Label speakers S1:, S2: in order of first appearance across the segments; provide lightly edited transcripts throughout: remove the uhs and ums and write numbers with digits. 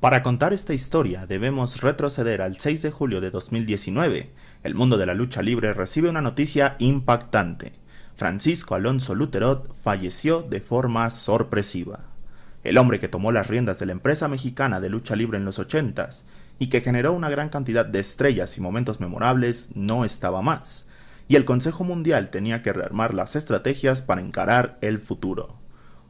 S1: Para contar esta historia debemos retroceder al 6 de julio de 2019. El mundo de la lucha libre recibe una noticia impactante. Francisco Alonso Lutherot falleció de forma sorpresiva. El hombre que tomó las riendas de la empresa mexicana de lucha libre en los 80s y que generó una gran cantidad de estrellas y momentos memorables no estaba más, y el Consejo Mundial tenía que rearmar las estrategias para encarar el futuro.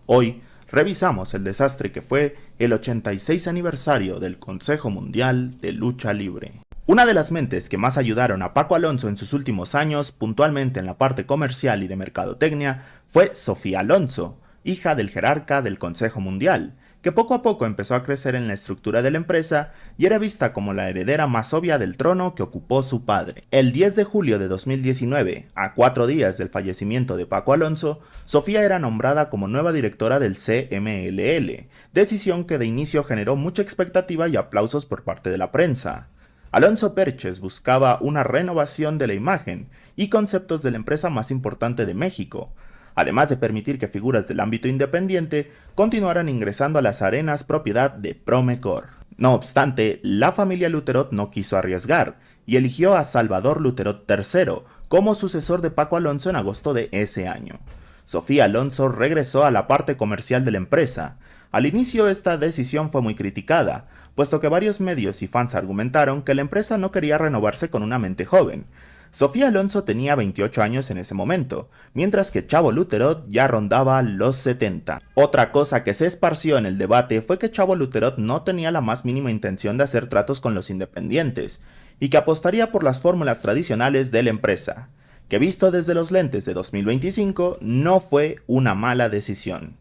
S1: Hoy revisamos el desastre que fue el 86 aniversario del Consejo Mundial de Lucha Libre. Una de las mentes que más ayudaron a Paco Alonso en sus últimos años, puntualmente en la parte comercial y de mercadotecnia, fue Sofía Alonso, hija del jerarca del Consejo Mundial, que poco a poco empezó a crecer en la estructura de la empresa y era vista como la heredera más obvia del trono que ocupó su padre. El 10 de julio de 2019, a 4 días del fallecimiento de Paco Alonso, Sofía era nombrada como nueva directora del CMLL, decisión que de inicio generó mucha expectativa y aplausos por parte de la prensa. Alonso Perches buscaba una renovación de la imagen y conceptos de la empresa más importante de México, además de permitir que figuras del ámbito independiente continuaran ingresando a las arenas propiedad de Promecor. No obstante, la familia Lutherot no quiso arriesgar y eligió a Salvador Lutherot III como sucesor de Paco Alonso en agosto de ese año. Sofía Alonso regresó a la parte comercial de la empresa. Al inicio esta decisión fue muy criticada, puesto que varios medios y fans argumentaron que la empresa no quería renovarse con una mente joven. Sofía Alonso tenía 28 años en ese momento, mientras que Chavo Lutherot ya rondaba los 70. Otra cosa que se esparció en el debate fue que Chavo Lutherot no tenía la más mínima intención de hacer tratos con los independientes, y que apostaría por las fórmulas tradicionales de la empresa, que visto desde los lentes de 2025 no fue una mala decisión.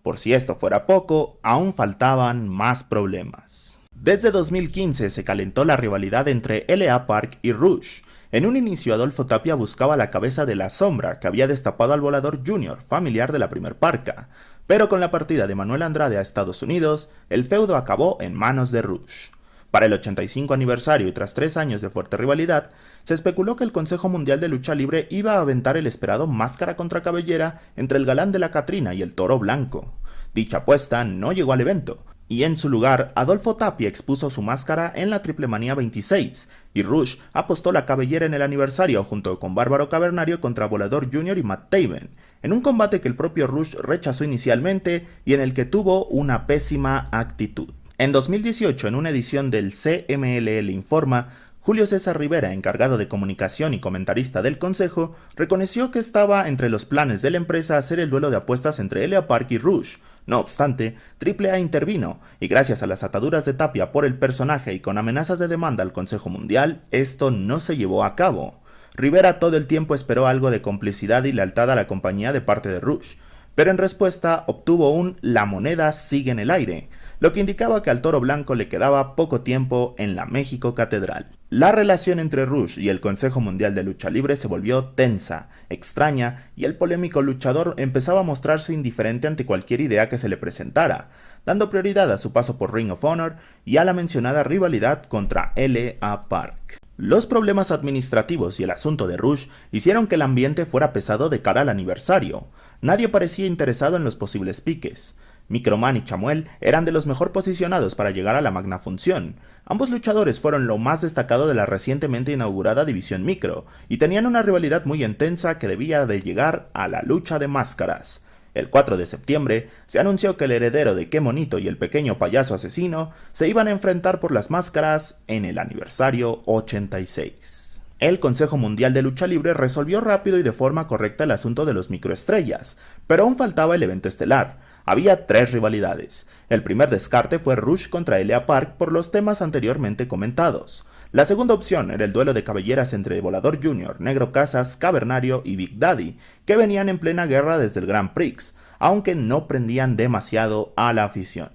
S1: Por si esto fuera poco, aún faltaban más problemas. Desde 2015 se calentó la rivalidad entre LA Park y Rush. En un inicio Adolfo Tapia buscaba la cabeza de La Sombra, que había destapado al Volador Jr., familiar de la primer Parca, pero con la partida de Manuel Andrade a Estados Unidos, el feudo acabó en manos de Rush. Para el 85 aniversario y tras 3 años de fuerte rivalidad, se especuló que el Consejo Mundial de Lucha Libre iba a aventar el esperado máscara contra cabellera entre el galán de la Catrina y el Toro Blanco. Dicha apuesta no llegó al evento, y en su lugar, Adolfo Tapia expuso su máscara en la Triple Manía 26, y Rush apostó la cabellera en el aniversario junto con Bárbaro Cavernario contra Volador Jr. y Matt Taven, en un combate que el propio Rush rechazó inicialmente y en el que tuvo una pésima actitud. En 2018, en una edición del CMLL Informa, Julio César Rivera, encargado de comunicación y comentarista del consejo, reconoció que estaba entre los planes de la empresa hacer el duelo de apuestas entre LA Park y Rush. No obstante, AAA intervino, y gracias a las ataduras de Tapia por el personaje y con amenazas de demanda al Consejo Mundial, esto no se llevó a cabo. Rivera todo el tiempo esperó algo de complicidad y lealtad a la compañía de parte de Rush, pero en respuesta obtuvo un "la moneda sigue en el aire", lo que indicaba que al Toro Blanco le quedaba poco tiempo en la México Catedral. La relación entre Rush y el Consejo Mundial de Lucha Libre se volvió tensa, extraña, y el polémico luchador empezaba a mostrarse indiferente ante cualquier idea que se le presentara, dando prioridad a su paso por Ring of Honor y a la mencionada rivalidad contra LA Park. Los problemas administrativos y el asunto de Rush hicieron que el ambiente fuera pesado de cara al aniversario. Nadie parecía interesado en los posibles piques. Microman y Chamuel eran de los mejor posicionados para llegar a la magna función. Ambos luchadores fueron lo más destacado de la recientemente inaugurada División Micro, y tenían una rivalidad muy intensa que debía de llegar a la lucha de máscaras. El 4 de septiembre se anunció que el heredero de Qué Monito y el pequeño payaso asesino se iban a enfrentar por las máscaras en el aniversario 86. El Consejo Mundial de Lucha Libre resolvió rápido y de forma correcta el asunto de los microestrellas, pero aún faltaba el evento estelar. Había 3 rivalidades. El primer descarte fue Rush contra LA Park por los temas anteriormente comentados. La segunda opción era el duelo de cabelleras entre Volador Jr., Negro Casas, Cavernario y Big Daddy, que venían en plena guerra desde el Grand Prix, aunque no prendían demasiado a la afición.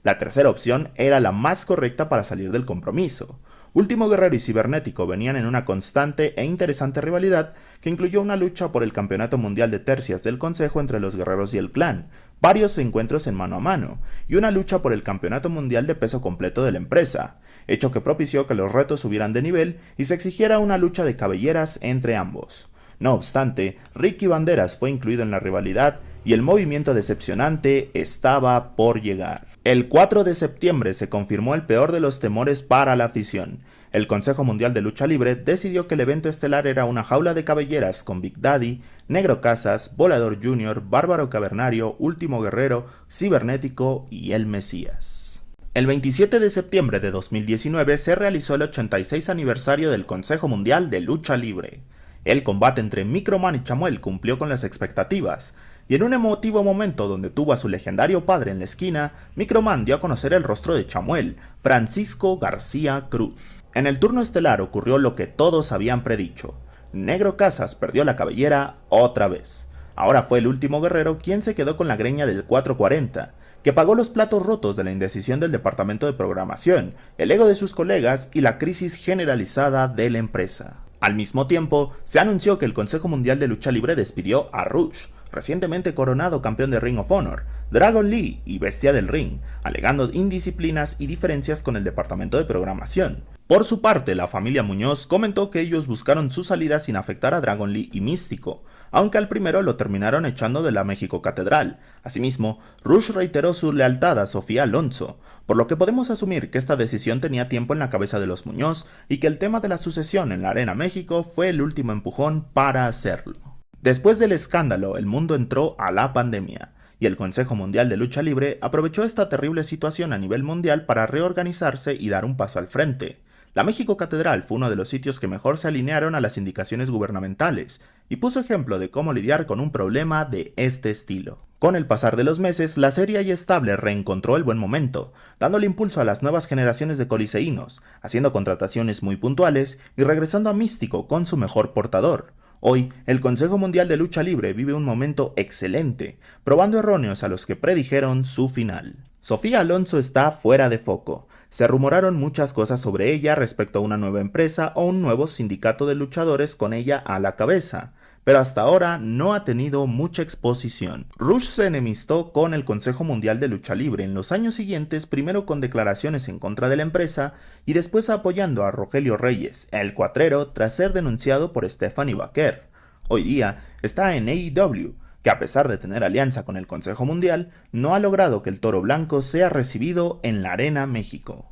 S1: La tercera opción era la más correcta para salir del compromiso. Último Guerrero y Cibernético venían en una constante e interesante rivalidad que incluyó una lucha por el Campeonato Mundial de Tercias del Consejo entre los Guerreros y el Clan, varios encuentros en mano a mano, y una lucha por el Campeonato Mundial de Peso Completo de la empresa, hecho que propició que los retos subieran de nivel y se exigiera una lucha de cabelleras entre ambos. No obstante, Ricky Banderas fue incluido en la rivalidad y el movimiento decepcionante estaba por llegar. El 4 de septiembre se confirmó el peor de los temores para la afición. El Consejo Mundial de Lucha Libre decidió que el evento estelar era una jaula de cabelleras con Big Daddy, Negro Casas, Volador Jr., Bárbaro Cavernario, Último Guerrero, Cibernético y El Mesías. El 27 de septiembre de 2019 se realizó el 86 aniversario del Consejo Mundial de Lucha Libre. El combate entre Microman y Chamuel cumplió con las expectativas, y en un emotivo momento donde tuvo a su legendario padre en la esquina, Microman dio a conocer el rostro de Chamuel, Francisco García Cruz. En el turno estelar ocurrió lo que todos habían predicho. Negro Casas perdió la cabellera otra vez. Ahora fue el Último Guerrero quien se quedó con la greña del 440, que pagó los platos rotos de la indecisión del departamento de programación, el ego de sus colegas y la crisis generalizada de la empresa. Al mismo tiempo, se anunció que el Consejo Mundial de Lucha Libre despidió a Rush, recientemente coronado campeón de Ring of Honor, Dragon Lee y Bestia del Ring, alegando indisciplinas y diferencias con el departamento de programación. Por su parte, la familia Muñoz comentó que ellos buscaron su salida sin afectar a Dragon Lee y Místico, aunque al primero lo terminaron echando de la México Catedral. Asimismo, Rush reiteró su lealtad a Sofía Alonso, por lo que podemos asumir que esta decisión tenía tiempo en la cabeza de los Muñoz y que el tema de la sucesión en la Arena México fue el último empujón para hacerlo. Después del escándalo, el mundo entró a la pandemia, y el Consejo Mundial de Lucha Libre aprovechó esta terrible situación a nivel mundial para reorganizarse y dar un paso al frente. La México Catedral fue uno de los sitios que mejor se alinearon a las indicaciones gubernamentales, y puso ejemplo de cómo lidiar con un problema de este estilo. Con el pasar de los meses, la seria y estable reencontró el buen momento, dándole impulso a las nuevas generaciones de coliseínos, haciendo contrataciones muy puntuales y regresando a Místico con su mejor portador. Hoy, el Consejo Mundial de Lucha Libre vive un momento excelente, probando erróneos a los que predijeron su final. Sofía Alonso está fuera de foco. Se rumoraron muchas cosas sobre ella respecto a una nueva empresa o un nuevo sindicato de luchadores con ella a la cabeza, pero hasta ahora no ha tenido mucha exposición. Rush se enemistó con el Consejo Mundial de Lucha Libre en los años siguientes, primero con declaraciones en contra de la empresa y después apoyando a Rogelio Reyes, el Cuatrero, tras ser denunciado por Stephanie Baker. Hoy día está en AEW, que a pesar de tener alianza con el Consejo Mundial, no ha logrado que el Toro Blanco sea recibido en la Arena México.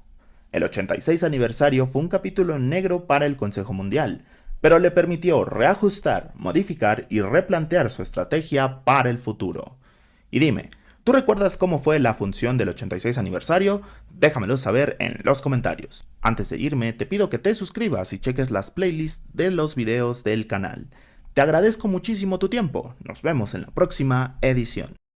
S1: El 86 aniversario fue un capítulo negro para el Consejo Mundial, pero le permitió reajustar, modificar y replantear su estrategia para el futuro. Y dime, ¿tú recuerdas cómo fue la función del 86 aniversario? Déjamelo saber en los comentarios. Antes de irme, te pido que te suscribas y cheques las playlists de los videos del canal. Te agradezco muchísimo tu tiempo. Nos vemos en la próxima edición.